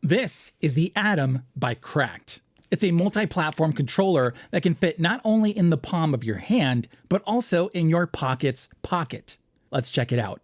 This is the Atom by CRKD. It's a multi-platform controller that can fit not only in the palm of your hand, but also in your pocket's pocket. Let's check it out.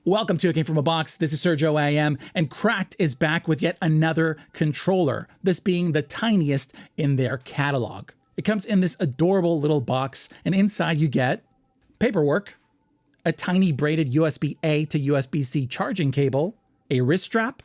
Welcome to It Came From a Box. This is Sergio IM, and CRKD is back with yet another controller, this being the tiniest in their catalog. It comes in this adorable little box, and inside you get paperwork, a tiny braided USB-A to USB-C charging cable, a wrist strap,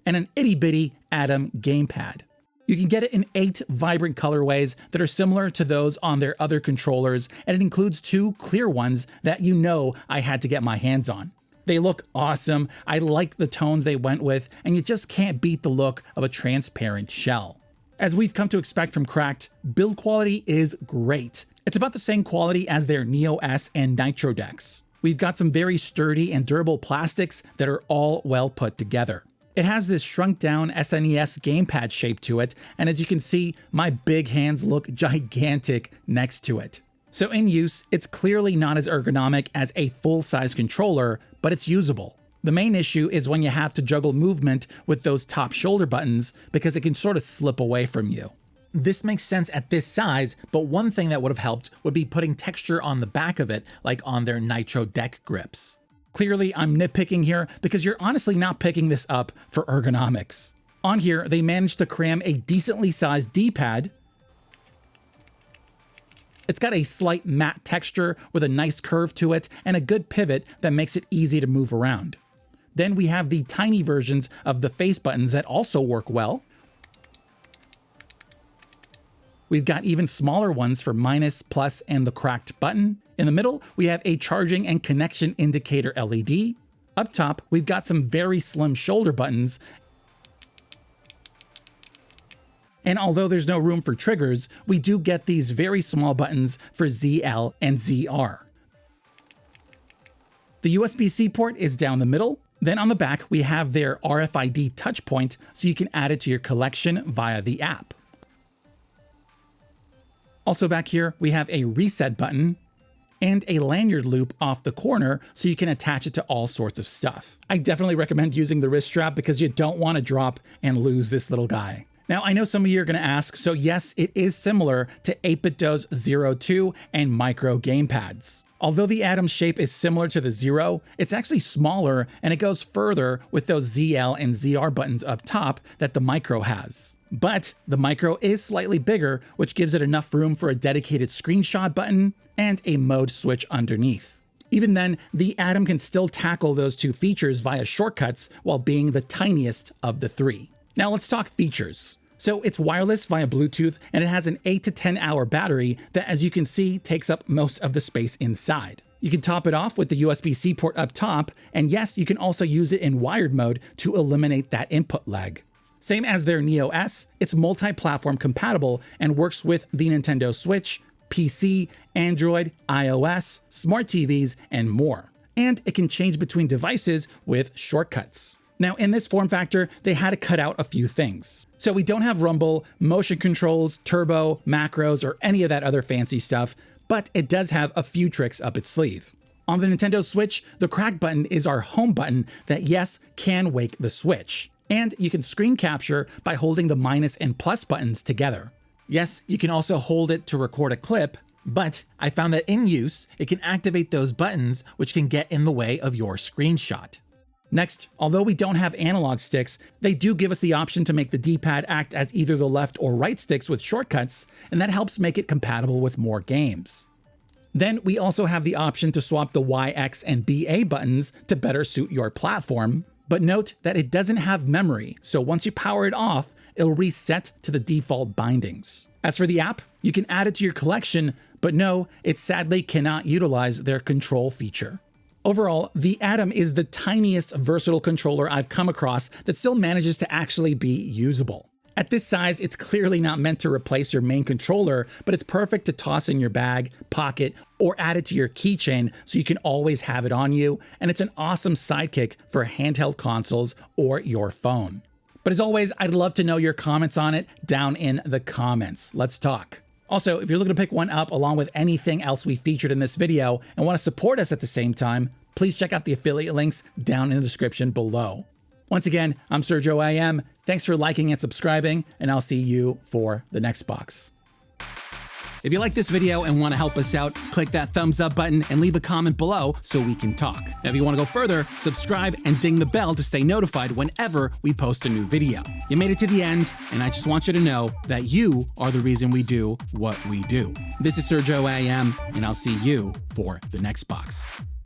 and an itty-bitty Atom gamepad. You can get it in 8 vibrant colorways that are similar to those on their other controllers, and it includes 2 clear ones that you know I had to get my hands on. They look awesome, I like the tones they went with, and you just can't beat the look of a transparent shell. As we've come to expect from CRKD, build quality is great. It's about the same quality as their Neo S and Nitro decks. We've got some very sturdy and durable plastics that are all well put together. It has this shrunk down SNES gamepad shape to it, and as you can see, my big hands look gigantic next to it. So in use, it's clearly not as ergonomic as a full-size controller, but it's usable. The main issue is when you have to juggle movement with those top shoulder buttons because it can sort of slip away from you. This makes sense at this size, but one thing that would have helped would be putting texture on the back of it, like on their Nitro deck grips. Clearly, I'm nitpicking here because you're honestly not picking this up for ergonomics. On here, they managed to cram a decently sized D-pad. It's got a slight matte texture with a nice curve to it and a good pivot that makes it easy to move around. Then we have the tiny versions of the face buttons that also work well. We've got even smaller ones for minus, plus, and the CRKD button. In the middle, we have a charging and connection indicator LED. Up top, we've got some very slim shoulder buttons. And although there's no room for triggers, we do get these very small buttons for ZL and ZR. The USB-C port is down the middle. Then on the back, we have their RFID touch point, so you can add it to your collection via the app. Also back here, we have a reset button and a lanyard loop off the corner so you can attach it to all sorts of stuff. I definitely recommend using the wrist strap because you don't want to drop and lose this little guy. Now, I know some of you are going to ask, so yes, it is similar to 8BitDo's Zero 2 and Micro gamepads. Although the Atom shape is similar to the Zero, it's actually smaller and it goes further with those ZL and ZR buttons up top that the Micro has. But the Micro is slightly bigger, which gives it enough room for a dedicated screenshot button and a mode switch underneath. Even then, the Atom can still tackle those 2 features via shortcuts while being the tiniest of the 3. Now let's talk features. So it's wireless via Bluetooth, and it has an 8 to 10 hour battery that, as you can see, takes up most of the space inside. You can top it off with the USB-C port up top, and yes, you can also use it in wired mode to eliminate that input lag. Same as their Neo S, it's multi-platform compatible and works with the Nintendo Switch, PC, Android, iOS, smart TVs, and more. And it can change between devices with shortcuts. Now, in this form factor, they had to cut out a few things. So we don't have rumble, motion controls, turbo, macros, or any of that other fancy stuff, but it does have a few tricks up its sleeve. On the Nintendo Switch, the CRKD button is our home button that, yes, can wake the Switch. And you can screen capture by holding the minus and plus buttons together. Yes, you can also hold it to record a clip, but I found that in use, it can activate those buttons, which can get in the way of your screenshot. Next, although we don't have analog sticks, they do give us the option to make the D-pad act as either the left or right sticks with shortcuts, and that helps make it compatible with more games. Then we also have the option to swap the Y, X, and BA buttons to better suit your platform, but note that it doesn't have memory, so once you power it off, it'll reset to the default bindings. As for the app, you can add it to your collection, but no, it sadly cannot utilize their control feature. Overall, the Atom is the tiniest versatile controller I've come across that still manages to actually be usable. At this size, it's clearly not meant to replace your main controller, but it's perfect to toss in your bag, pocket, or add it to your keychain so you can always have it on you, and it's an awesome sidekick for handheld consoles or your phone. But as always, I'd love to know your comments on it down in the comments. Let's talk. Also, if you're looking to pick one up along with anything else we featured in this video and want to support us at the same time, please check out the affiliate links down in the description below. Once again, I'm Sergio IM. Thanks for liking and subscribing, and I'll see you for the next box. If you like this video and want to help us out, click that thumbs up button and leave a comment below so we can talk. Now, if you want to go further, subscribe and ding the bell to stay notified whenever we post a new video. You made it to the end, and I just want you to know that you are the reason we do what we do. This is Sergio IM, and I'll see you for the next box.